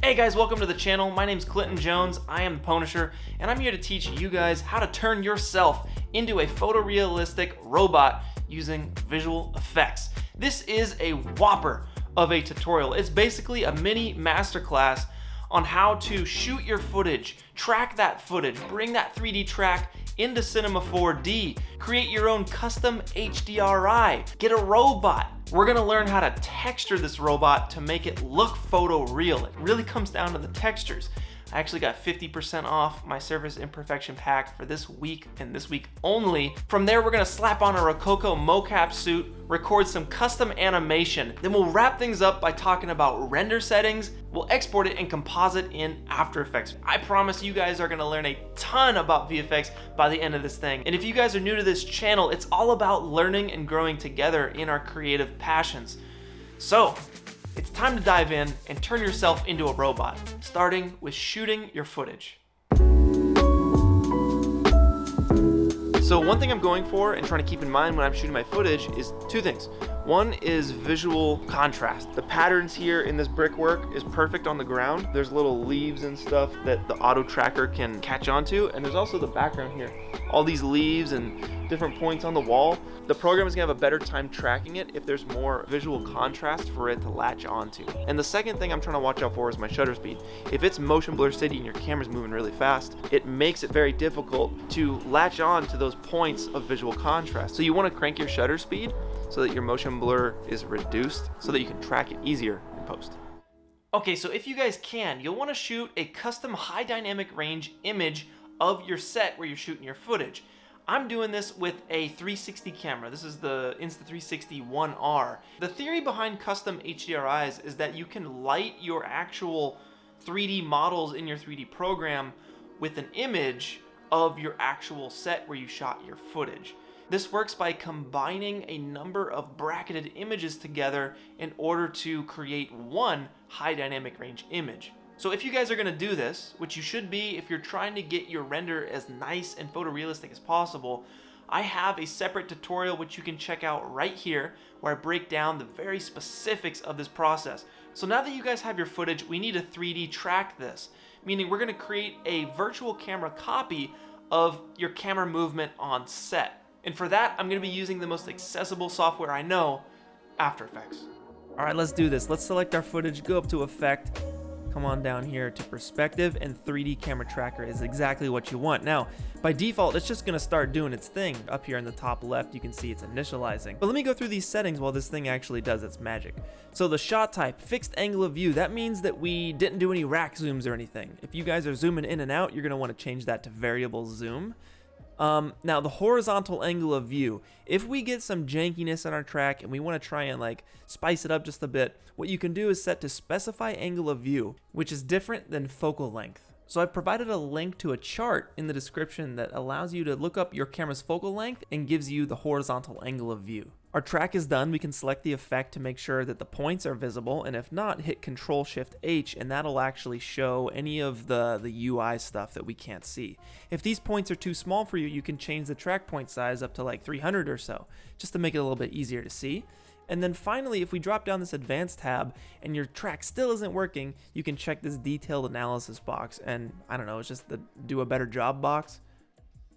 Hey guys, welcome to the channel. My name's Clinton Jones. I am the Punisher, and I'm here to teach you guys how to turn yourself into a photorealistic robot using visual effects. This is a whopper of a tutorial. It's basically a mini masterclass on how to shoot your footage, track that footage, bring that 3D track into Cinema 4D, create your own custom HDRI, get a robot. We're gonna learn how to texture this robot to make it look photoreal. It really comes down to the textures. I actually got 50% off my Surface Imperfection pack for this week and this week only. From there, we're gonna slap on a Rokoko Mocap suit, record some custom animation. Then we'll wrap things up by talking about render settings. We'll export it and composite in After Effects. I promise you guys are gonna learn a ton about VFX by the end of this thing. And if you guys are new to this channel, it's all about learning and growing together in our creative passions. So, it's time to dive in and turn yourself into a robot, starting with shooting your footage. So one thing I'm going for and trying to keep in mind when I'm shooting my footage is two things. One is visual contrast. The patterns here in this brickwork is perfect on the ground. There's little leaves and stuff that the auto tracker can catch onto, and there's also the background here. All these leaves and different points on the wall. The program is gonna have a better time tracking it if there's more visual contrast for it to latch onto. And the second thing I'm trying to watch out for is my shutter speed. If it's motion blur city and your camera's moving really fast, it makes it very difficult to latch on to those points of visual contrast. So you wanna crank your shutter speed so that your motion blur is reduced so that you can track it easier in post. Okay, so if you guys can, you'll wanna shoot a custom high dynamic range image of your set where you're shooting your footage. I'm doing this with a 360 camera. This is the Insta360 1R. The theory behind custom HDRIs is that you can light your actual 3D models in your 3D program with an image of your actual set where you shot your footage. This works by combining a number of bracketed images together in order to create one high dynamic range image. So if you guys are gonna do this, which you should be if you're trying to get your render as nice and photorealistic as possible, I have a separate tutorial which you can check out right here where I break down the very specifics of this process. So now that you guys have your footage, we need to 3D track this, meaning we're gonna create a virtual camera copy of your camera movement on set. And for that, I'm gonna be using the most accessible software I know, After Effects. All right, let's do this. Let's select our footage, go up to Effect, come on down here to Perspective, and 3D Camera Tracker is exactly what you want. Now, by default, it's just gonna start doing its thing. Up here in the top left, you can see it's initializing. But let me go through these settings while this thing actually does its magic. So the shot type, fixed angle of view, that means that we didn't do any rack zooms or anything. If you guys are zooming in and out, you're gonna wanna change that to variable zoom. Now the horizontal angle of view, if we get some jankiness on our track and we want to try and like spice it up just a bit, what you can do is set to specify angle of view, which is different than focal length. So I've provided a link to a chart in the description that allows you to look up your camera's focal length and gives you the horizontal angle of view. Our track is done. We can select the effect to make sure that the points are visible, and if not, hit Control-Shift-H, and that'll actually show any of the UI stuff that we can't see. If these points are too small for you, you can change the track point size up to like 300 or so, just to make it a little bit easier to see. And then finally, if we drop down this Advanced tab and your track still isn't working, you can check this Detailed Analysis box, and I don't know, it's just the Do a Better Job box.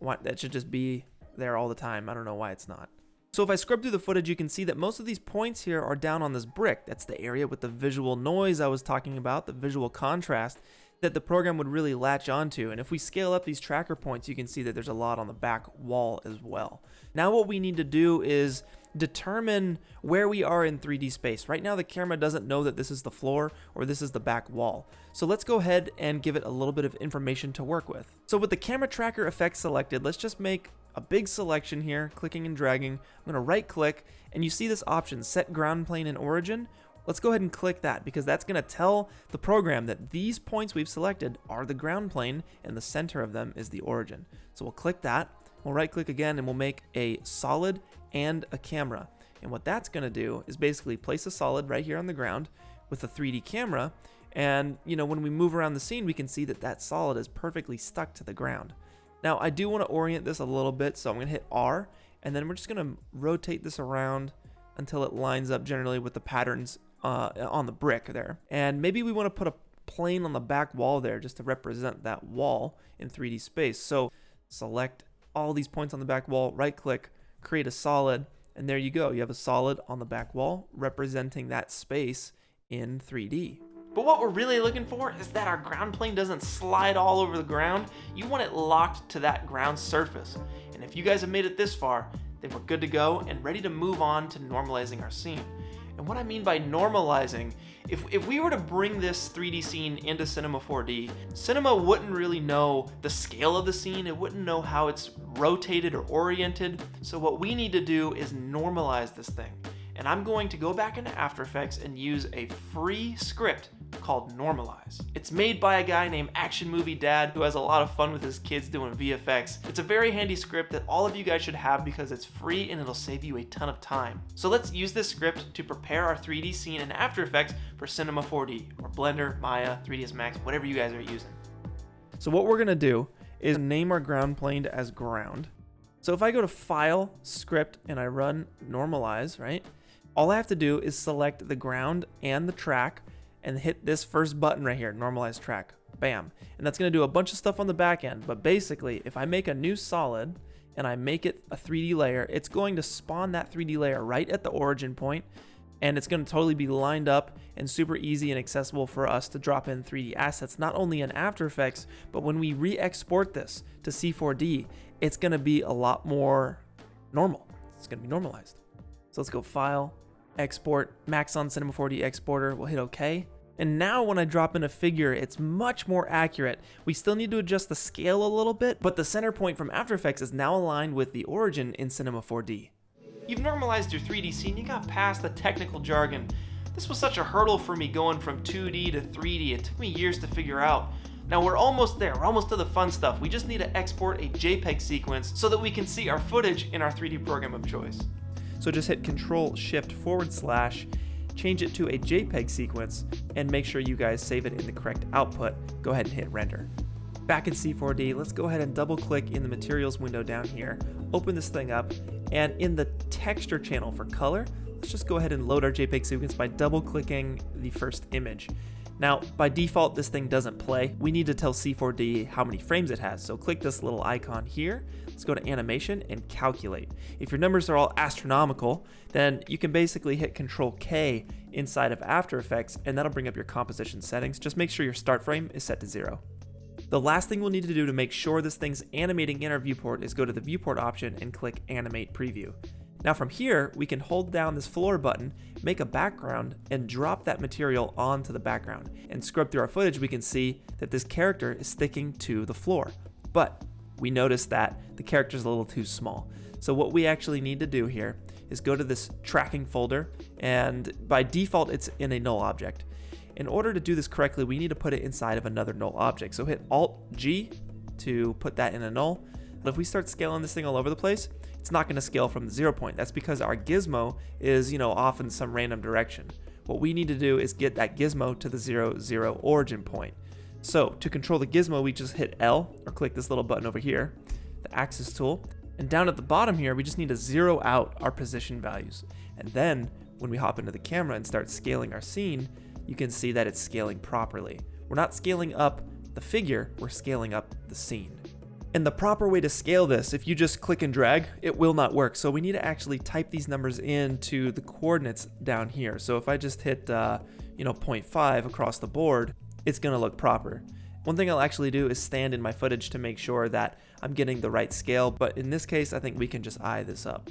That should just be there all the time. I don't know why it's not. So if I scrub through the footage, you can see that most of these points here are down on this brick. That's the area with the visual noise I was talking about, the visual contrast that the program would really latch onto. And if we scale up these tracker points, you can see that there's a lot on the back wall as well. Now what we need to do is determine where we are in 3D space. Right now the camera doesn't know that this is the floor or this is the back wall. So let's go ahead and give it a little bit of information to work with. So with the camera tracker effect selected, let's just make a big selection here, clicking and dragging. I'm gonna right click and you see this option, set ground plane and origin. Let's go ahead and click that because that's gonna tell the program that these points we've selected are the ground plane and the center of them is the origin. So we'll click that, we'll right click again and we'll make a solid and a camera. And what that's gonna do is basically place a solid right here on the ground with a 3D camera. And you know, when we move around the scene, we can see that that solid is perfectly stuck to the ground. Now I do want to orient this a little bit, so I'm going to hit R, and then we're just going to rotate this around until it lines up generally with the patterns on the brick there. And maybe we want to put plane on the back wall there just to represent that wall in 3D space. So select all these points on the back wall, right click, create a solid, and there you go. You have a solid on the back wall representing that space in 3D. But what we're really looking for is that our ground plane doesn't slide all over the ground. You want it locked to that ground surface. And if you guys have made it this far, then we're good to go and ready to move on to normalizing our scene. And what I mean by normalizing, if we were to bring this 3D scene into Cinema 4D, Cinema wouldn't really know the scale of the scene, it wouldn't know how it's rotated or oriented. So what we need to do is normalize this thing. And I'm going to go back into After Effects and use a free script called Normalize. It's made by a guy named Action Movie Dad who has a lot of fun with his kids doing VFX. It's a very handy script that all of you guys should have because it's free and it'll save you a ton of time. So let's use this script to prepare our 3D scene in After Effects for Cinema 4D or Blender, Maya, 3ds Max, whatever you guys are using. So what we're gonna do is name our ground plane as ground. So if I go to File, Script, and I run Normalize, right? All I have to do is select the ground and the track and hit this first button right here, Normalize Track. Bam. And that's going to do a bunch of stuff on the back end. But basically, if I make a new solid and I make it a 3D layer, it's going to spawn that 3D layer right at the origin point, and it's going to totally be lined up and super easy and accessible for us to drop in 3D assets, not only in After Effects, but when we re-export this to C4D, it's going to be a lot more normal. It's going to be normalized. So let's go File, Export, Max on Cinema 4D Exporter, we'll hit OK. And now when I drop in a figure, it's much more accurate. We still need to adjust the scale a little bit, but the center point from After Effects is now aligned with the origin in Cinema 4D. You've normalized your 3D scene, you got past the technical jargon. This was such a hurdle for me going from 2D to 3D, it took me years to figure out. Now we're almost there, we're almost to the fun stuff. We just need to export a JPEG sequence so that we can see our footage in our 3D program of choice. So just hit Control-Shift/, change it to a JPEG sequence, and make sure you guys save it in the correct output. Go ahead and hit render. Back in C4D, let's go ahead and double click in the materials window down here, open this thing up, and in the texture channel for color, let's just go ahead and load our JPEG sequence by double clicking the first image. Now, by default, this thing doesn't play. We need to tell C4D how many frames it has. So click this little icon here. Let's go to animation and calculate. If your numbers are all astronomical, then you can basically hit Control K inside of After Effects, and that'll bring up your composition settings. Just make sure your start frame is set to 0. The last thing we'll need to do to make sure this thing's animating in our viewport is go to the viewport option and click Animate Preview. Now from here, we can hold down this floor button, make a background, and drop that material onto the background. And scrub through our footage, we can see that this character is sticking to the floor. But we notice that the character is a little too small. So what we actually need to do here is go to this tracking folder, and by default, it's in a null object. In order to do this correctly, we need to put it inside of another null object. So hit Alt-G to put that in a null. But if we start scaling this thing all over the place, it's not going to scale from the 0 point. That's because our gizmo is, off in some random direction. What we need to do is get that gizmo to the 0, 0 origin point. So to control the gizmo, we just hit L or click this little button over here, the axis tool. And down at the bottom here, we just need to zero out our position values. And then when we hop into the camera and start scaling our scene, you can see that it's scaling properly. We're not scaling up the figure, we're scaling up the scene. And the proper way to scale this, if you just click and drag, it will not work. So we need to actually type these numbers into the coordinates down here. So if I just hit 0.5 across the board, it's gonna look proper. One thing I'll actually do is stand in my footage to make sure that I'm getting the right scale, but in this case, I think we can just eye this up.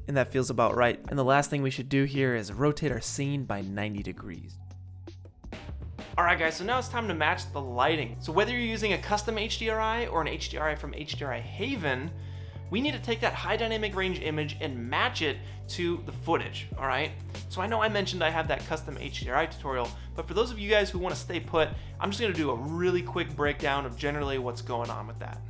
And that feels about right. And the last thing we should do here is rotate our scene by 90 degrees. Alright guys, so now it's time to match the lighting. So whether you're using a custom HDRI or an HDRI from HDRI Haven, we need to take that high dynamic range image and match it to the footage, alright? So I know I mentioned I have that custom HDRI tutorial, but for those of you guys who want to stay put, I'm just going to do a really quick breakdown of generally what's going on with that.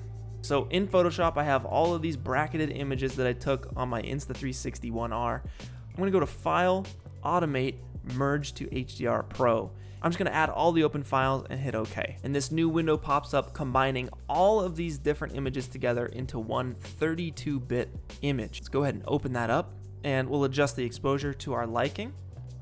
So in Photoshop, I have all of these bracketed images that I took on my Insta360 1R. I'm going to go to File, Automate, Merge to HDR Pro. I'm just going to add all the open files and hit OK. And this new window pops up combining all of these different images together into one 32-bit image. Let's go ahead and open that up, and we'll adjust the exposure to our liking.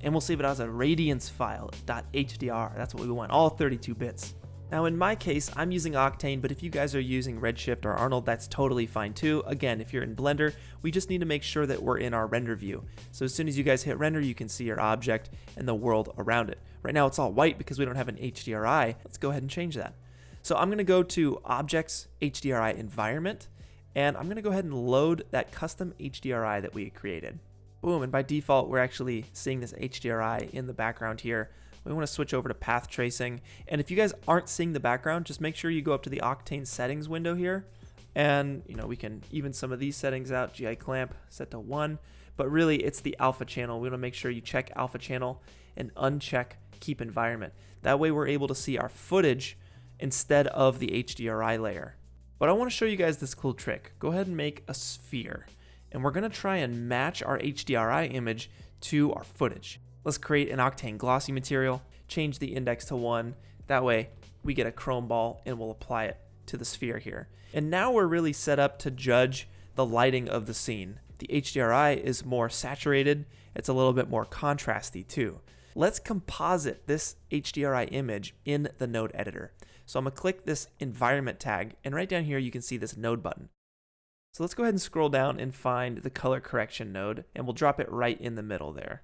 and we'll save it as a radiance file, .hdr. That's what we want, all 32 bits. Now in my case, I'm using Octane, but if you guys are using Redshift or Arnold, that's totally fine too. Again, if you're in Blender, we just need to make sure that we're in our render view. So as soon as you guys hit render, you can see your object and the world around it. Right now it's all white because we don't have an HDRI. Let's go ahead and change that. So I'm gonna go to Objects, HDRI Environment, and I'm gonna go ahead and load that custom HDRI that we created. Boom, and by default, we're actually seeing this HDRI in the background here. We want to switch over to path tracing. And if you guys aren't seeing the background, just make sure you go up to the Octane settings window here. And we can even some of these settings out. GI clamp set to 1, but really it's the alpha channel. We want to make sure you check alpha channel and uncheck keep environment. That way we're able to see our footage instead of the HDRI layer. But I want to show you guys this cool trick. Go ahead and make a sphere. And we're going to try and match our HDRI image to our footage. Let's create an Octane glossy material, change the index to 1. That way we get a chrome ball and we'll apply it to the sphere here. And now we're really set up to judge the lighting of the scene. The HDRI is more saturated. It's a little bit more contrasty too. Let's composite this HDRI image in the node editor. So I'm gonna click this environment tag, and right down here you can see this node button. So let's go ahead and scroll down and find the color correction node, and we'll drop it right in the middle there.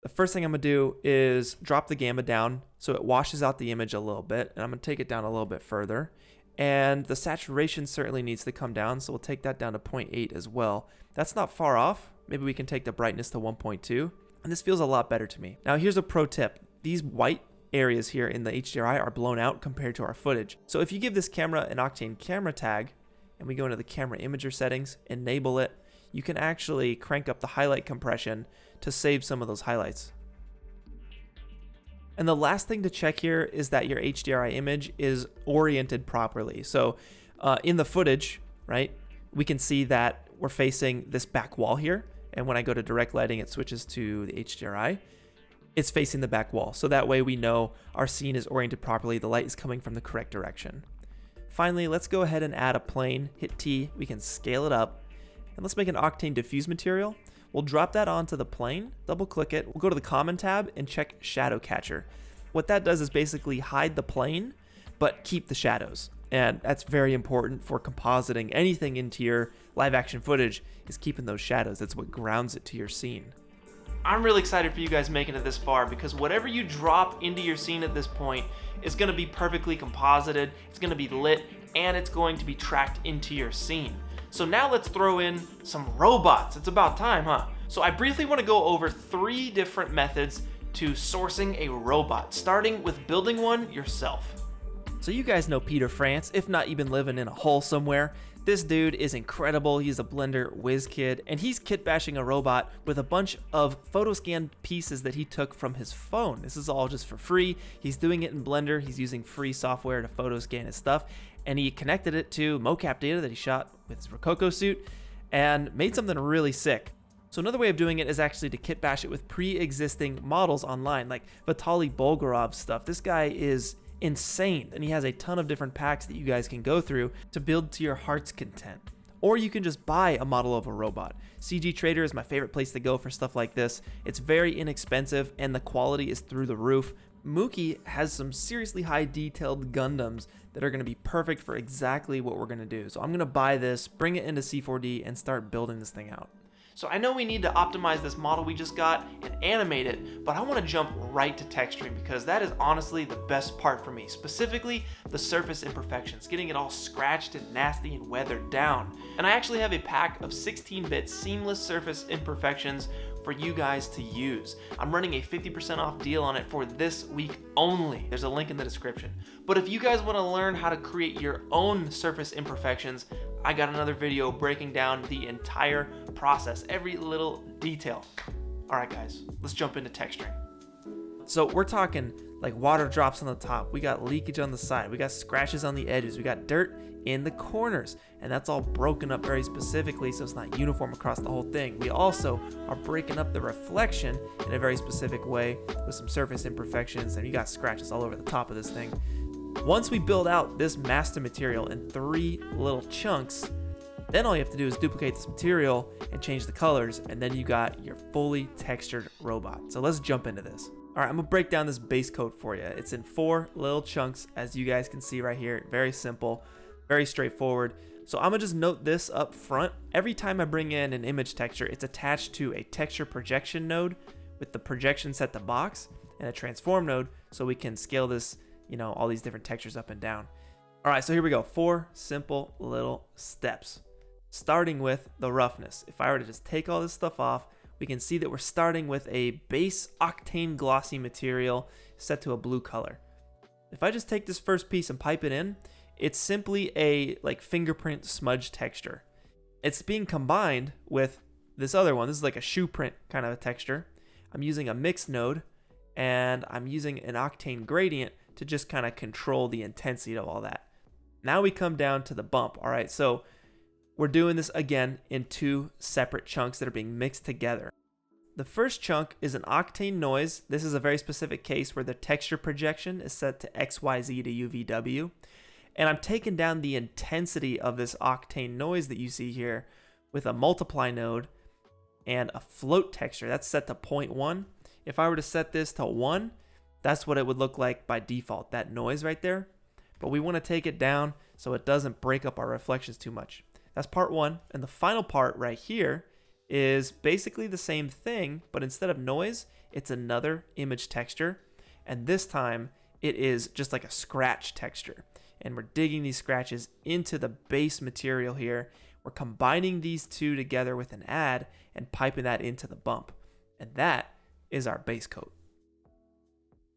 The first thing I'm gonna do is drop the gamma down so it washes out the image a little bit, and I'm gonna take it down a little bit further. And the saturation certainly needs to come down, so we'll take that down to 0.8 as well. That's not far off. Maybe we can take the brightness to 1.2, and this feels a lot better to me. Now here's a pro tip. These white areas here in the HDRI are blown out compared to our footage. So if you give this camera an Octane camera tag, and we go into the camera imager settings, enable it, you can actually crank up the highlight compression to save some of those highlights. And the last thing to check here is that your HDRI image is oriented properly. So in the footage, right, we can see that we're facing this back wall here. And when I go to direct lighting, it switches to the HDRI. It's facing the back wall. So that way we know our scene is oriented properly. The light is coming from the correct direction. Finally, let's go ahead and add a plane. Hit T, we can scale it up. And let's make an Octane diffuse material. We'll drop that onto the plane, double click it. We'll go to the common tab and check shadow catcher. What that does is basically hide the plane, but keep the shadows. And that's very important for compositing anything into your live action footage, is keeping those shadows. That's what grounds it to your scene. I'm really excited for you guys making it this far, because whatever you drop into your scene at this point is going to be perfectly composited, it's going to be lit, and it's going to be tracked into your scene. So now let's throw in some robots. It's about time, huh? So I briefly want to go over 3 different methods to sourcing a robot, starting with building one yourself. So you guys know Peter France, if not even living in a hole somewhere. This dude is incredible. He's a Blender whiz kid, and he's kit bashing a robot with a bunch of photo scan pieces that he took from his phone. This is all just for free. He's doing it in Blender. He's using free software to photo scan his stuff, and he connected it to mocap data that he shot with his Rokoko suit and made something really sick. So another way of doing it is actually to kit bash it with pre-existing models online, like Vitaly Bolgarov's stuff. This guy is insane, and he has a ton of different packs that you guys can go through to build to your heart's content. Or you can just buy a model of a robot. CG Trader is my favorite place to go for stuff like this. It's very inexpensive and the quality is through the roof. Mookie has some seriously high detailed Gundams that are going to be perfect for exactly what we're going to do. So I'm going to buy this, bring it into C4D, and start building this thing out. So I know we need to optimize this model we just got and animate it, but I want to jump right to texturing, because that is honestly the best part for me, specifically the surface imperfections, getting it all scratched and nasty and weathered down. And I actually have a pack of 16-bit seamless surface imperfections for you guys to use. I'm running a 50% off deal on it for this week only. There's a link in the description. But if you guys want to learn how to create your own surface imperfections, I got another video breaking down the entire process, every little detail. All right, guys, let's jump into texturing. So we're talking like water drops on the top, we got leakage on the side, we got scratches on the edges, we got dirt in the corners, and that's all broken up very specifically so it's not uniform across the whole thing. We also are breaking up the reflection in a very specific way with some surface imperfections, and you got scratches all over the top of this thing. Once we build out this master material in 3 little chunks, Then all you have to do is duplicate this material and change the colors, and then you got your fully textured robot. So let's jump into this. All right, I'm gonna break down this base coat for you. It's in 4 little chunks, as you guys can see right here. Very simple, very straightforward. So I'm gonna just note this up front. Every time I bring in an image texture, it's attached to a texture projection node with the projection set to box and a transform node, so we can scale this, all these different textures up and down. All right, so here we go. 4 simple little steps. Starting with the roughness. If I were to just take all this stuff off, we can see that we're starting with a base Octane glossy material set to a blue color. If I just take this first piece and pipe it in, it's simply a fingerprint smudge texture. It's being combined with this other one. This is like a shoe print kind of a texture. I'm using a mix node, and I'm using an Octane gradient to just kind of control the intensity of all that. Now we come down to the bump. All right, so we're doing this again in 2 separate chunks that are being mixed together. The first chunk is an Octane noise. This is a very specific case where the texture projection is set to XYZ to UVW. And I'm taking down the intensity of this Octane noise that you see here with a multiply node and a float texture. That's set to 0.1. If I were to set this to 1, that's what it would look like by default, that noise right there. But we want to take it down so it doesn't break up our reflections too much. That's part 1. And the final part right here is basically the same thing, but instead of noise, it's another image texture. And this time it is just like a scratch texture. And we're digging these scratches into the base material here. We're combining these 2 together with an add and piping that into the bump. And that is our base coat.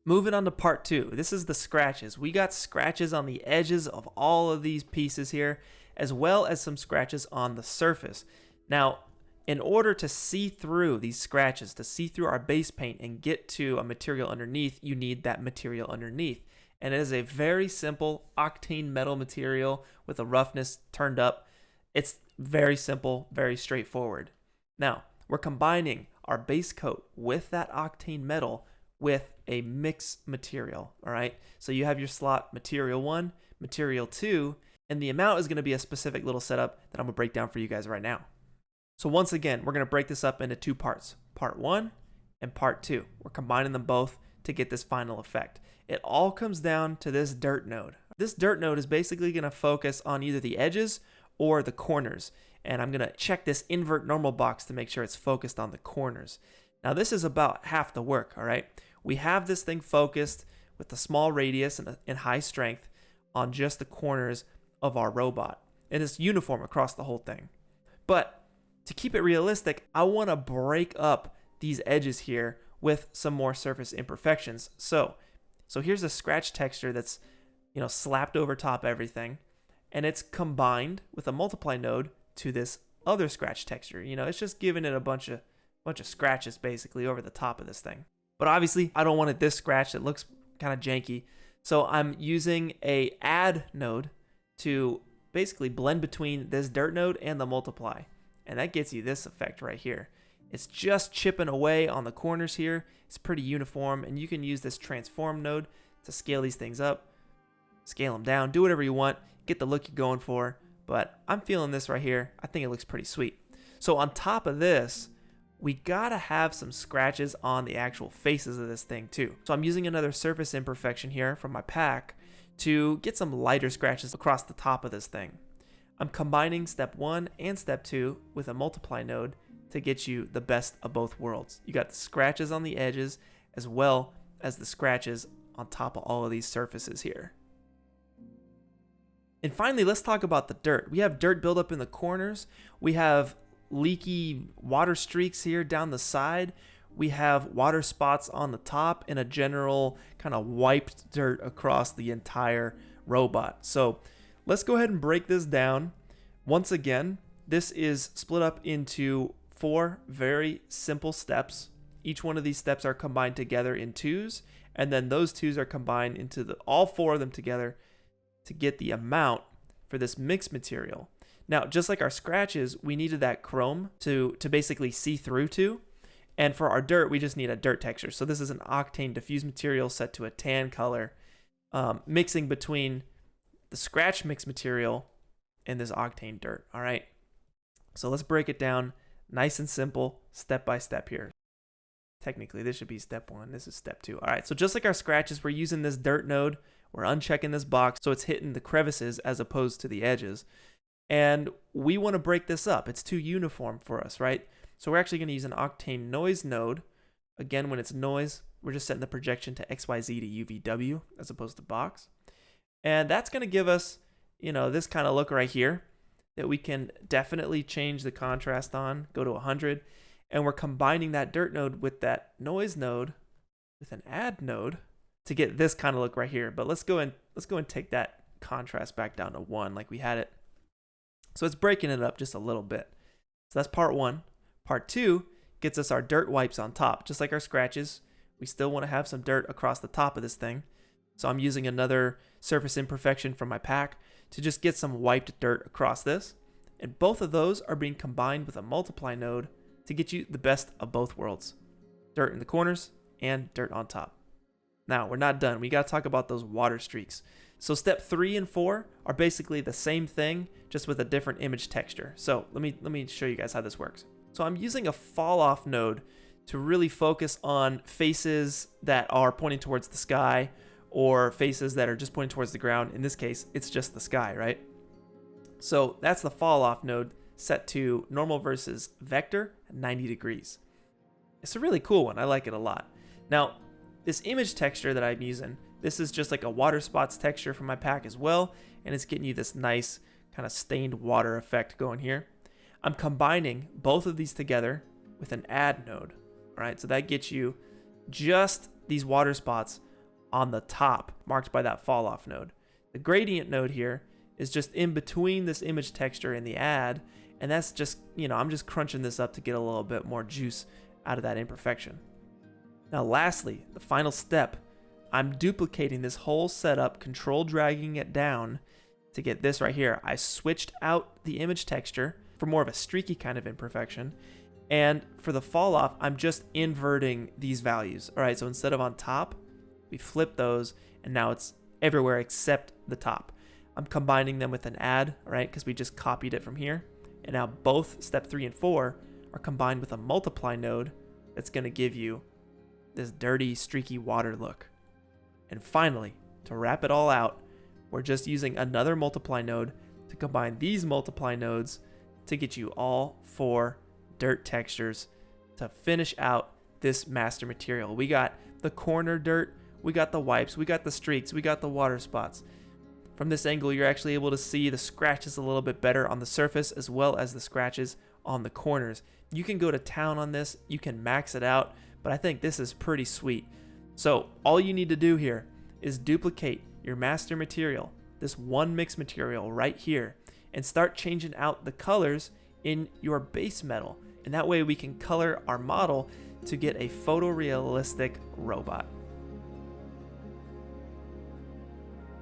Moving on to part 2. This is the scratches. We got scratches on the edges of all of these pieces here, as well as some scratches on the surface. Now, in order to see through these scratches, to see through our base paint and get to a material underneath, you need that material underneath. And it is a very simple Octane metal material with a roughness turned up. It's very simple, very straightforward. Now, we're combining our base coat with that Octane metal with a mix material, all right? So you have your slot material 1, material 2, and the amount is going to be a specific little setup that I'm going to break down for you guys right now. So once again, we're going to break this up into 2 parts, part 1 and part 2. We're combining them both to get this final effect. It all comes down to this dirt node. This dirt node is basically going to focus on either the edges or the corners. And I'm going to check this invert normal box to make sure it's focused on the corners. Now this is about half the work, all right? We have this thing focused with a small radius and high strength on just the corners of our robot. And it's uniform across the whole thing. But to keep it realistic, I want to break up these edges here with some more surface imperfections. So here's a scratch texture that's, slapped over top everything, and it's combined with a multiply node to this other scratch texture. It's just giving it a bunch of scratches basically over the top of this thing. But obviously, I don't want it this scratch. It looks kind of janky. So I'm using a add node to basically blend between this dirt node and the multiply. And that gets you this effect right here. It's just chipping away on the corners here. It's pretty uniform, and you can use this transform node to scale these things up, scale them down, do whatever you want, get the look you're going for. But I'm feeling this right here. I think it looks pretty sweet. So on top of this, we gotta have some scratches on the actual faces of this thing too. So I'm using another surface imperfection here from my pack to get some lighter scratches across the top of this thing. I'm combining step 1 and step 2 with a multiply node to get you the best of both worlds. You got the scratches on the edges as well as the scratches on top of all of these surfaces here. And finally, let's talk about the dirt. We have dirt buildup in the corners. We have leaky water streaks here down the side. We have water spots on the top and a general kind of wiped dirt across the entire robot. So let's go ahead and break this down. Once again, this is split up into 4 very simple steps. Each one of these steps are combined together in 2s, and then those 2s are combined into all 4 of them together to get the amount for this mixed material. Now, just like our scratches, we needed that chrome to basically see through to. And for our dirt, we just need a dirt texture. So this is an Octane diffuse material set to a tan color, mixing between the scratch mix material and this Octane dirt. All right. So let's break it down nice and simple, step by step here. Technically, this should be step 1. This is step 2. All right, so just like our scratches, we're using this dirt node. We're unchecking this box so it's hitting the crevices as opposed to the edges. And we want to break this up. It's too uniform for us, right? So we're actually going to use an Octane noise node. Again, when it's noise, we're just setting the projection to XYZ to UVW as opposed to box. And that's going to give us, this kind of look right here that we can definitely change the contrast on, go to 100. And we're combining that dirt node with that noise node with an add node to get this kind of look right here. But let's go and take that contrast back down to 1 like we had it. So it's breaking it up just a little bit. So that's part 1. Part 2 gets us our dirt wipes on top. Just like our scratches, we still want to have some dirt across the top of this thing. So I'm using another surface imperfection from my pack to just get some wiped dirt across this. And both of those are being combined with a multiply node to get you the best of both worlds. Dirt in the corners and dirt on top. Now, we're not done. We got to talk about those water streaks. So step 3 and 4 are basically the same thing, just with a different image texture. So let me show you guys how this works. So I'm using a fall off node to really focus on faces that are pointing towards the sky or faces that are just pointing towards the ground. In this case, it's just the sky, right? So that's the fall off node set to normal versus vector at 90 degrees. It's a really cool one. I like it a lot. Now, this image texture that I'm using, this is just like a water spots texture from my pack as well, and it's getting you this nice kind of stained water effect going here. I'm combining both of these together with an add node. All right, so that gets you just these water spots on the top marked by that fall off node. The gradient node here is just in between this image texture and the add, and that's just, I'm just crunching this up to get a little bit more juice out of that imperfection. Now lastly, the final step, I'm duplicating this whole setup, control dragging it down to get this right here. I switched out the image texture for more of a streaky kind of imperfection. And for the fall off, I'm just inverting these values. All right, so instead of on top, we flip those and now it's everywhere except the top. I'm combining them with an add, all right, because we just copied it from here. And now both step 3 and 4 are combined with a multiply node that's going to give you this dirty, streaky water look. And finally, to wrap it all out, we're just using another multiply node to combine these multiply nodes to get you all 4 dirt textures to finish out this master material. We got the corner dirt, we got the wipes, we got the streaks, we got the water spots. From this angle, you're actually able to see the scratches a little bit better on the surface as well as the scratches on the corners. You can go to town on this, you can max it out, but I think this is pretty sweet. So all you need to do here is duplicate your master material, this one mix material right here, and start changing out the colors in your base metal. And that way we can color our model to get a photorealistic robot.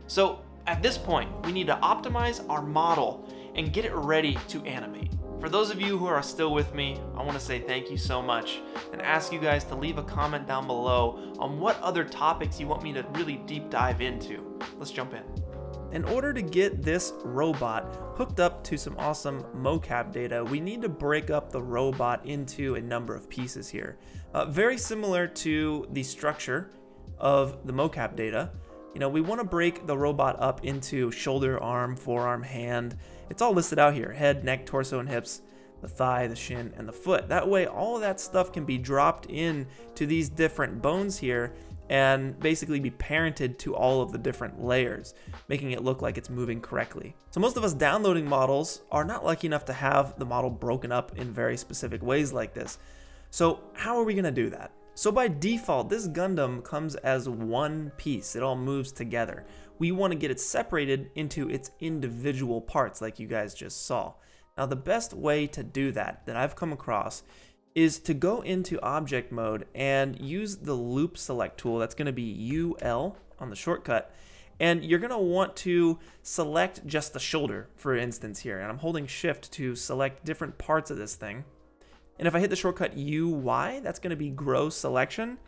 So at this point, we need to optimize our model and get it ready to animate. For those of you who are still with me, I want to say thank you so much and ask you guys to leave a comment down below on what other topics you want me to really deep dive into. Let's jump in. In order to get this robot hooked up to some awesome mocap data, we need to break up the robot into a number of pieces here. Very similar to the structure of the mocap data. We want to break the robot up into shoulder, arm, forearm, hand. It's all listed out here: head, neck, torso, and hips, the thigh, the shin, and the foot. That way, all of that stuff can be dropped in to these different bones here and basically be parented to all of the different layers, making it look like it's moving correctly. So most of us downloading models are not lucky enough to have the model broken up in very specific ways like this. So how are we going to do that? So by default, this Gundam comes as one piece. It all moves together. We want to get it separated into its individual parts like you guys just saw. Now the best way to do that I've come across is to go into object mode and use the loop select tool. That's going to be UL on the shortcut. And you're going to want to select just the shoulder, for instance here. And I'm holding shift to select different parts of this thing. And if I hit the shortcut UY, that's going to be grow selection.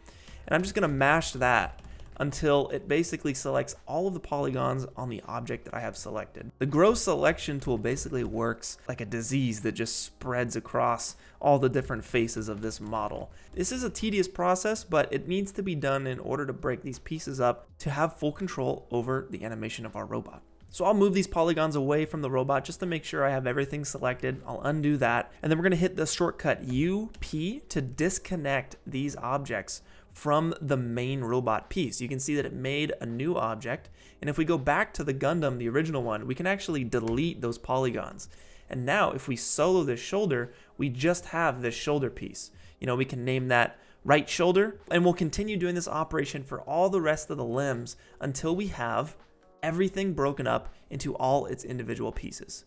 And I'm just going to mash that until it basically selects all of the polygons on the object that I have selected. The gross selection tool basically works like a disease that just spreads across all the different faces of this model. This is a tedious process, but it needs to be done in order to break these pieces up to have full control over the animation of our robot. So I'll move these polygons away from the robot just to make sure I have everything selected. I'll undo that. And then we're gonna hit the shortcut U-P to disconnect these objects from the main robot piece. You can see that it made a new object. And if we go back to the Gundam, the original one, we can actually delete those polygons. And now if we solo this shoulder, we just have this shoulder piece. You know, we can name that right shoulder, and we'll continue doing this operation for all the rest of the limbs until we have everything broken up into all its individual pieces.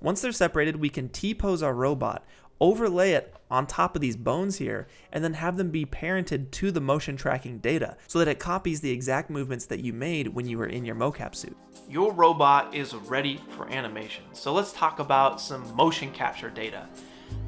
Once they're separated, we can T-pose our robot, overlay it on top of these bones here, and then have them be parented to the motion tracking data so that it copies the exact movements that you made when you were in your mocap suit. Your robot is ready for animation. So let's talk about some motion capture data.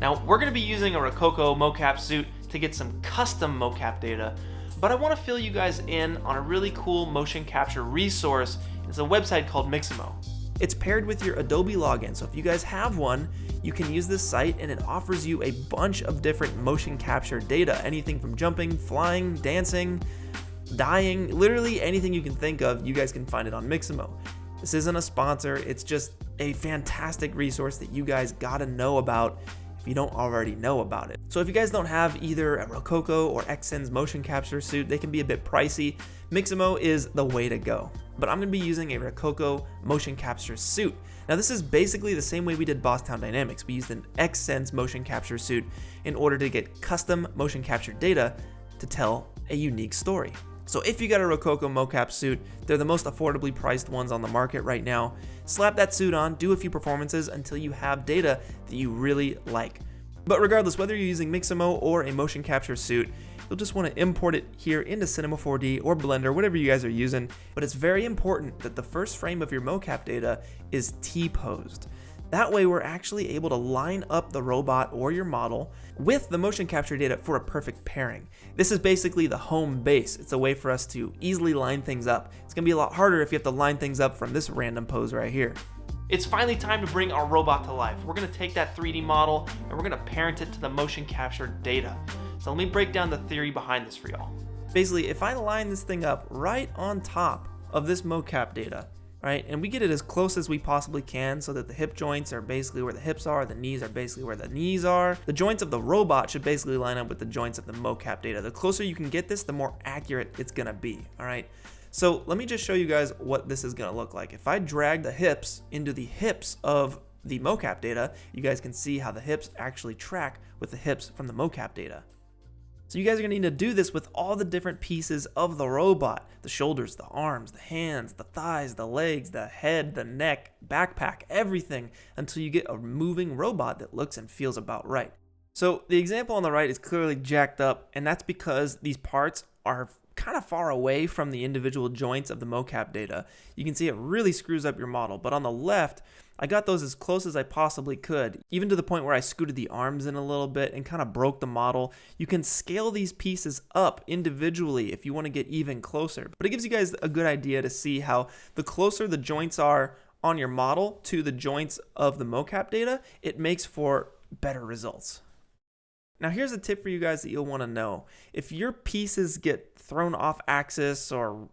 Now, we're going to be using a Rokoko mocap suit to get some custom mocap data, but I want to fill you guys in on a really cool motion capture resource. It's a website called Mixamo. It's paired with your Adobe login, so if you guys have one, you can use this site and it offers you a bunch of different motion capture data, anything from jumping, flying, dancing, dying, literally anything you can think of, you guys can find it on Mixamo. This isn't a sponsor, it's just a fantastic resource that you guys gotta know about if you don't already know about it. So if you guys don't have either a Rokoko or Xsense motion capture suit, they can be a bit pricey. Mixamo is the way to go. But I'm going to be using a Rokoko motion capture suit. Now this is basically the same way we did Bosstown Dynamics. We used an Xsense motion capture suit in order to get custom motion capture data to tell a unique story. So if you got a Rokoko mocap suit, they're the most affordably priced ones on the market right now. Slap that suit on, do a few performances until you have data that you really like. But regardless, whether you're using Mixamo or a motion capture suit, you'll just want to import it here into Cinema 4D or Blender, whatever you guys are using. But it's very important that the first frame of your mocap data is T-posed. That way we're actually able to line up the robot or your model with the motion capture data for a perfect pairing. This is basically the home base. It's a way for us to easily line things up. It's gonna be a lot harder if you have to line things up from this random pose right here. It's finally time to bring our robot to life. We're gonna take that 3D model and we're gonna parent it to the motion capture data. So let me break down the theory behind this for y'all. Basically, if I line this thing up right on top of this mocap data, right, and we get it as close as we possibly can so that the hip joints are basically where the hips are, the knees are basically where the knees are. The joints of the robot should basically line up with the joints of the mocap data. The closer you can get this, the more accurate it's gonna be, all right? So let me just show you guys what this is gonna look like. If I drag the hips into the hips of the mocap data, you guys can see how the hips actually track with the hips from the mocap data. So you guys are gonna need to do this with all the different pieces of the robot. The shoulders, the arms, the hands, the thighs, the legs, the head, the neck, backpack, everything, until you get a moving robot that looks and feels about right. So the example on the right is clearly jacked up, and that's because these parts are kind of far away from the individual joints of the mocap data. You can see it really screws up your model, but on the left, I got those as close as I possibly could, even to the point where I scooted the arms in a little bit and kind of broke the model. You can scale these pieces up individually if you want to get even closer, but it gives you guys a good idea to see how the closer the joints are on your model to the joints of the mocap data, it makes for better results. Now here's a tip for you guys that you'll want to know. If your pieces get thrown off axis or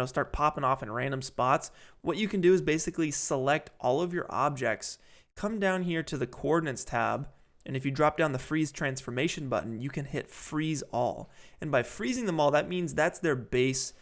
start popping off in random spots, what you can do is basically select all of your objects, come down here to the coordinates tab, and if you drop down the freeze transformation button, you can hit freeze all. And by freezing them all, that means that's their base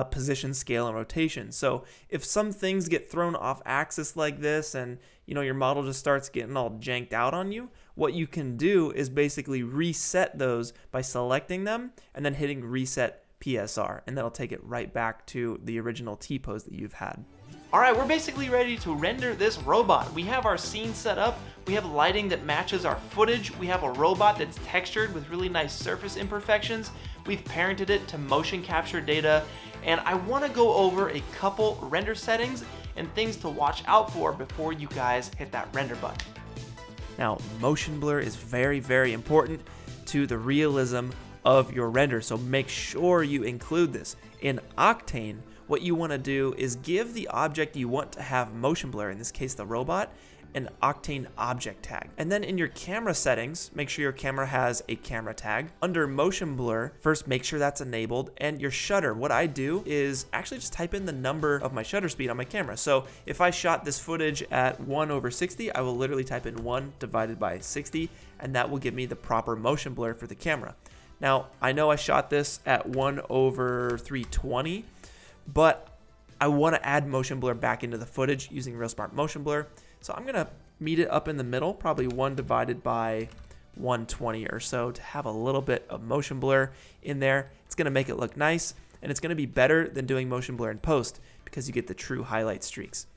position, scale, and rotation. So if some things get thrown off axis like this and your model just starts getting all janked out on you, what you can do is basically reset those by selecting them and then hitting Reset PSR, and that'll take it right back to the original T-pose that you've had. All right, we're basically ready to render this robot. We have our scene set up, we have lighting that matches our footage, we have a robot that's textured with really nice surface imperfections, we've parented it to motion capture data, and I wanna go over a couple render settings and things to watch out for before you guys hit that render button. Now, motion blur is very, very important to the realism of your render, so make sure you include this. In Octane, what you want to do is give the object you want to have motion blur, in this case the robot, an Octane object tag. And then in your camera settings, make sure your camera has a camera tag. Under motion blur, first make sure that's enabled. And your shutter, what I do is actually just type in the number of my shutter speed on my camera. So if I shot this footage at 1/60, I will literally type in 1 divided by 60, and that will give me the proper motion blur for the camera. Now, I know I shot this at 1/320, but I want to add motion blur back into the footage using Real Smart Motion Blur. So I'm going to meet it up in the middle, probably 1 divided by 120 or so, to have a little bit of motion blur in there. It's going to make it look nice, and it's going to be better than doing motion blur in post because you get the true highlight streaks.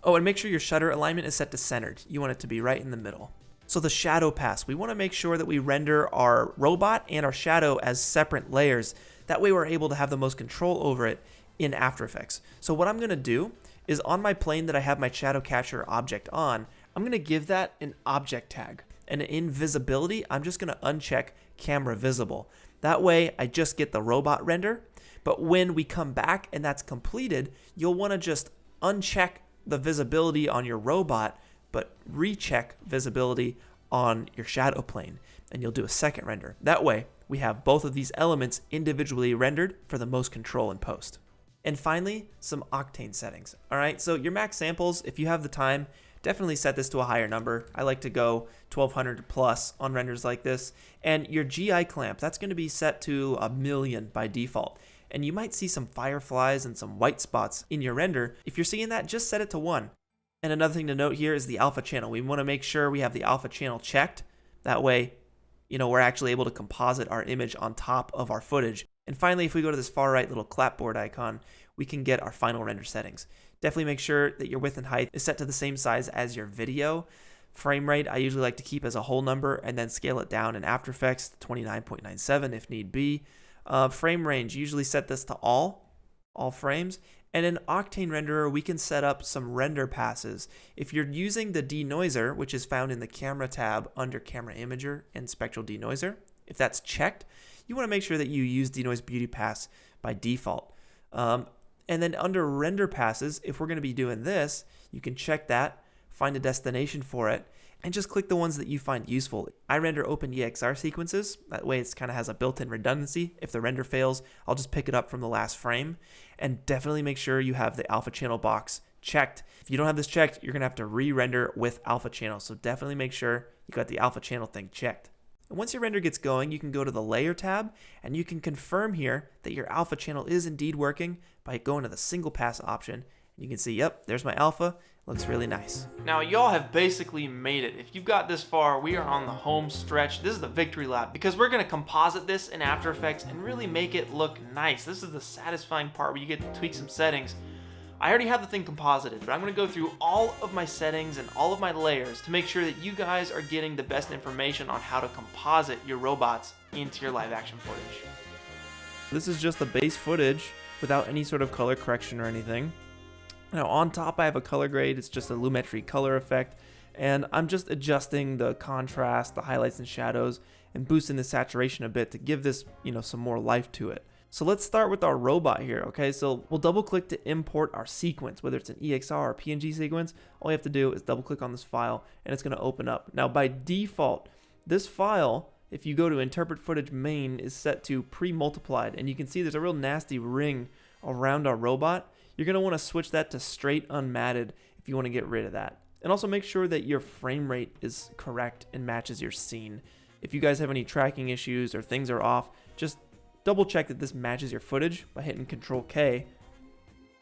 Oh, and make sure your shutter alignment is set to centered. You want it to be right in the middle. So the shadow pass, we want to make sure that we render our robot and our shadow as separate layers. That way we're able to have the most control over it in After Effects. So what I'm going to do is on my plane that I have my shadow capture object on, I'm going to give that an object tag. And in visibility, I'm just going to uncheck camera visible. That way I just get the robot render. But when we come back and that's completed, you'll want to just uncheck the visibility on your robot, but recheck visibility on your shadow plane. And you'll do a second render. That way we have both of these elements individually rendered for the most control in post. And finally, some Octane settings. All right, so your max samples, if you have the time, definitely set this to a higher number. I like to go 1200 plus on renders like this. And your GI clamp, that's going to be set to 1,000,000 by default. And you might see some fireflies and some white spots in your render. If you're seeing that, just set it to 1. And another thing to note here is the alpha channel. We want to make sure we have the alpha channel checked. That way, we're actually able to composite our image on top of our footage. And finally, if we go to this far right little clapboard icon, we can get our final render settings. Definitely make sure that your width and height is set to the same size as your video. Frame rate, I usually like to keep as a whole number and then scale it down in After Effects to 29.97 if need be. Frame range, usually set this to all frames. And in Octane Renderer, we can set up some render passes. If you're using the denoiser, which is found in the camera tab under Camera Imager and Spectral Denoiser, if that's checked, you want to make sure that you use Denoise Beauty Pass by default. And then under render passes, if we're going to be doing this, you can check that, find a destination for it, and just click the ones that you find useful. I render OpenEXR sequences. That way it kind of has a built-in redundancy. If the render fails, I'll just pick it up from the last frame. And definitely make sure you have the alpha channel box checked. If you don't have this checked, you're going to have to re-render with alpha channel. So definitely make sure you got the alpha channel thing checked. And once your render gets going, you can go to the Layer tab, and you can confirm here that your alpha channel is indeed working by going to the single pass option. And you can see, yep, there's my alpha. Looks really nice. Now, y'all have basically made it. If you've got this far, we are on the home stretch. This is the victory lap because we're going to composite this in After Effects and really make it look nice. This is the satisfying part where you get to tweak some settings. I already have the thing composited, but I'm going to go through all of my settings and all of my layers to make sure that you guys are getting the best information on how to composite your robots into your live action footage. This is just the base footage without any sort of color correction or anything. Now on top I have a color grade. It's just a Lumetri color effect, and I'm just adjusting the contrast, the highlights and shadows, and boosting the saturation a bit to give this, some more life to it. So let's start with our robot here, okay? So we'll double click to import our sequence, whether it's an EXR or PNG sequence. All you have to do is double click on this file and it's gonna open up. Now by default, this file, if you go to interpret footage main, is set to pre-multiplied, and you can see there's a real nasty ring around our robot. You're gonna wanna switch that to straight unmatted if you wanna get rid of that. And also make sure that your frame rate is correct and matches your scene. If you guys have any tracking issues or things are off, just double check that this matches your footage by hitting Control K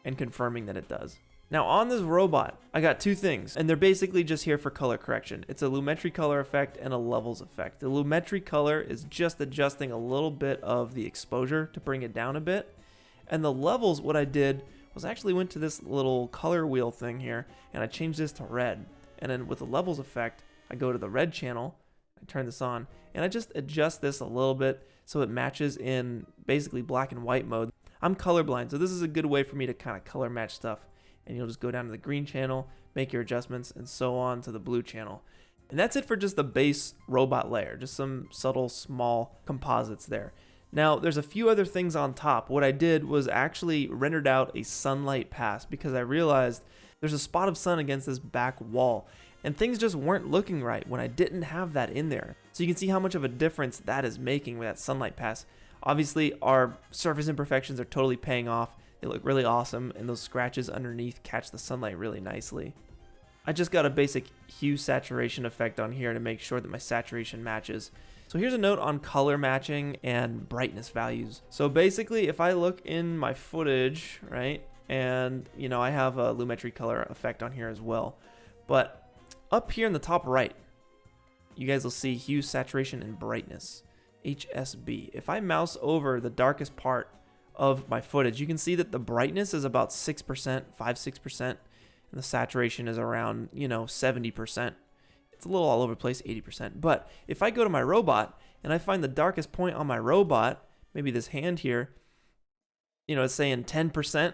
and confirming that it does. Now on this robot, I got two things, and they're basically just here for color correction. It's a Lumetri color effect and a levels effect. The Lumetri color is just adjusting a little bit of the exposure to bring it down a bit. And the levels, what I did was actually went to this little color wheel thing here, and I changed this to red. And then with the levels effect, I go to the red channel, I turn this on, and I just adjust this a little bit so it matches in basically black and white mode. I'm colorblind, so this is a good way for me to kind of color match stuff. And you'll just go down to the green channel, make your adjustments, and so on to the blue channel. And that's it for just the base robot layer, just some subtle small composites there. Now, there's a few other things on top. What I did was actually rendered out a sunlight pass because I realized there's a spot of sun against this back wall, and things just weren't looking right when I didn't have that in there. So you can see how much of a difference that is making with that sunlight pass. Obviously, our surface imperfections are totally paying off. They look really awesome, and those scratches underneath catch the sunlight really nicely. I just got a basic hue saturation effect on here to make sure that my saturation matches. So here's a note on color matching and brightness values. So basically, if I look in my footage, right, and I have a lumetri color effect on here as well, but up here in the top right, you guys will see hue, saturation, and brightness, HSB. If I mouse over the darkest part of my footage, you can see that the brightness is about 6%, 5-6%, and the saturation is around 70%. It's a little all over the place, 80%. But if I go to my robot and I find the darkest point on my robot, maybe this hand here, it's saying 10%,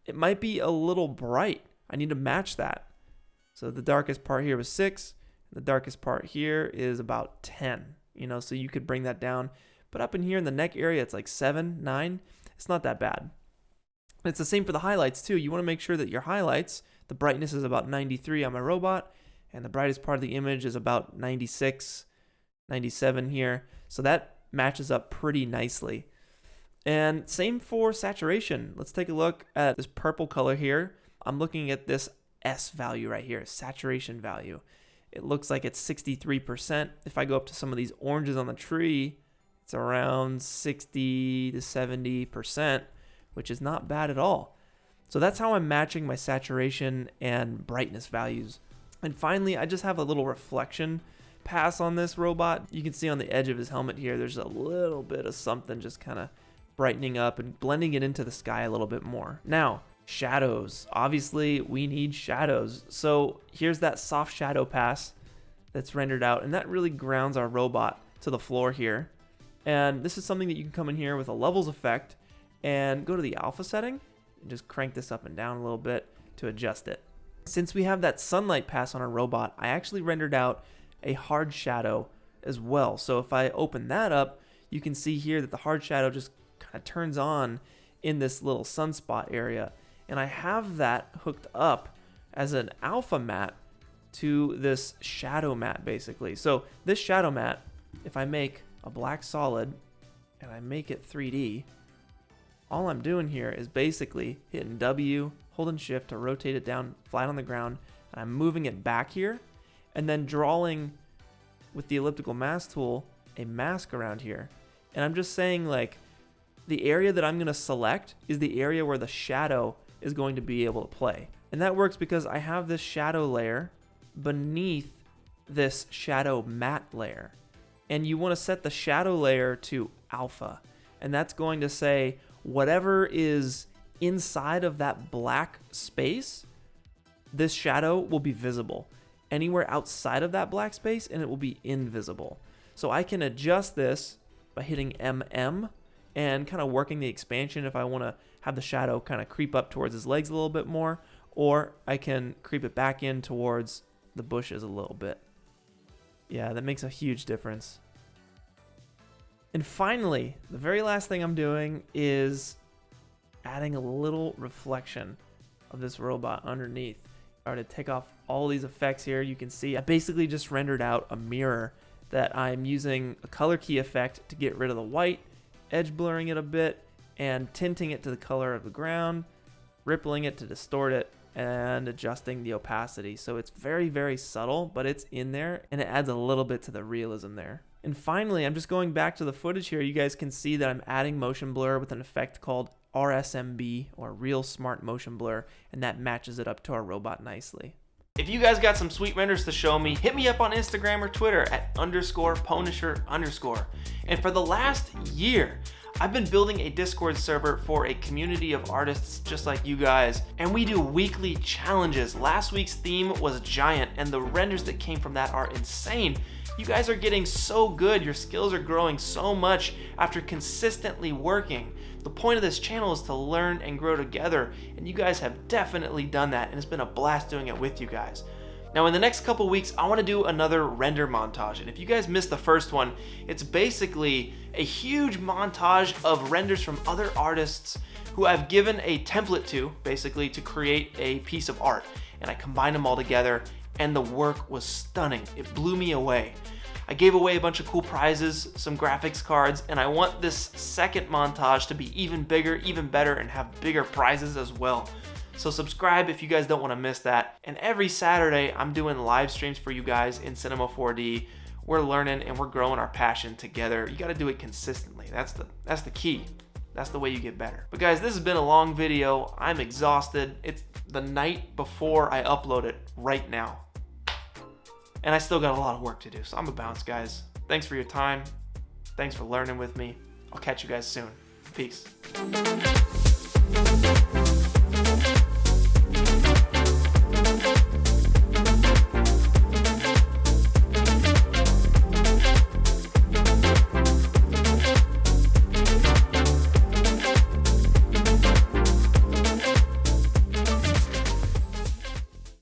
it might be a little bright. I need to match that. So the darkest part here was 6, and the darkest part here is about 10, so you could bring that down. But up in here in the neck area, it's like 7, 9. It's not that bad. It's the same for the highlights too. You want to make sure that your highlights, the brightness is about 93 on my robot, and the brightest part of the image is about 96, 97 here. So that matches up pretty nicely. And same for saturation. Let's take a look at this purple color here. I'm looking at this S value right here, saturation value. It looks like it's 63%. If I go up to some of these oranges on the tree, it's around 60 to 70%, which is not bad at all. So that's how I'm matching my saturation and brightness values. And finally, I just have a little reflection pass on this robot. You can see on the edge of his helmet here, there's a little bit of something just kind of brightening up and blending it into the sky a little bit more. Now, shadows. Obviously, we need shadows. So here's that soft shadow pass that's rendered out, and that really grounds our robot to the floor here. And this is something that you can come in here with a levels effect and go to the alpha setting and just crank this up and down a little bit to adjust it. Since we have that sunlight pass on our robot, I actually rendered out a hard shadow as well. So if I open that up, you can see here that the hard shadow just kind of turns on in this little sunspot area. And I have that hooked up as an alpha matte to this shadow matte basically. So this shadow matte, if I make a black solid and I make it 3D, all I'm doing here is basically hitting W, holding shift to rotate it down flat on the ground, and I'm moving it back here, and then drawing with the elliptical mask tool a mask around here. And I'm just saying, like, the area that I'm going to select is the area where the shadow is going to be able to play. And that works because I have this shadow layer beneath this shadow matte layer. And you want to set the shadow layer to alpha. And that's going to say whatever is inside of that black space, this shadow will be visible. Anywhere outside of that black space, and it will be invisible. So I can adjust this by hitting MM and kind of working the expansion if I want to have the shadow kind of creep up towards his legs a little bit more, or I can creep it back in towards the bushes a little bit. Yeah, that makes a huge difference. And finally, the very last thing I'm doing is adding a little reflection of this robot underneath. If I were to take off all these effects here, you can see I basically just rendered out a mirror that I'm using a color key effect to get rid of the white, edge blurring it a bit, and tinting it to the color of the ground, rippling it to distort it, and adjusting the opacity. So it's very, very subtle, but it's in there, and it adds a little bit to the realism there. And finally, I'm just going back to the footage here. You guys can see that I'm adding motion blur with an effect called RSMB, or Real Smart Motion Blur, and that matches it up to our robot nicely. If you guys got some sweet renders to show me, hit me up on Instagram or Twitter at _Punisher_. And for the last year, I've been building a Discord server for a community of artists just like you guys, and we do weekly challenges. Last week's theme was Giant, and the renders that came from that are insane. You guys are getting so good, your skills are growing so much after consistently working. The point of this channel is to learn and grow together, and you guys have definitely done that, and it's been a blast doing it with you guys. Now in the next couple weeks, I want to do another render montage. And if you guys missed the first one, it's basically a huge montage of renders from other artists who I've given a template to, basically, to create a piece of art. And I combined them all together, and the work was stunning. It blew me away. I gave away a bunch of cool prizes, some graphics cards, and I want this second montage to be even bigger, even better, and have bigger prizes as well. So subscribe if you guys don't want to miss that. And every Saturday, I'm doing live streams for you guys in Cinema 4D. We're learning and we're growing our passion together. You got to do it consistently. That's the key. That's the way you get better. But guys, this has been a long video. I'm exhausted. It's the night before I upload it right now. And I still got a lot of work to do, so I'm a bounce, guys. Thanks for your time. Thanks for learning with me. I'll catch you guys soon. Peace.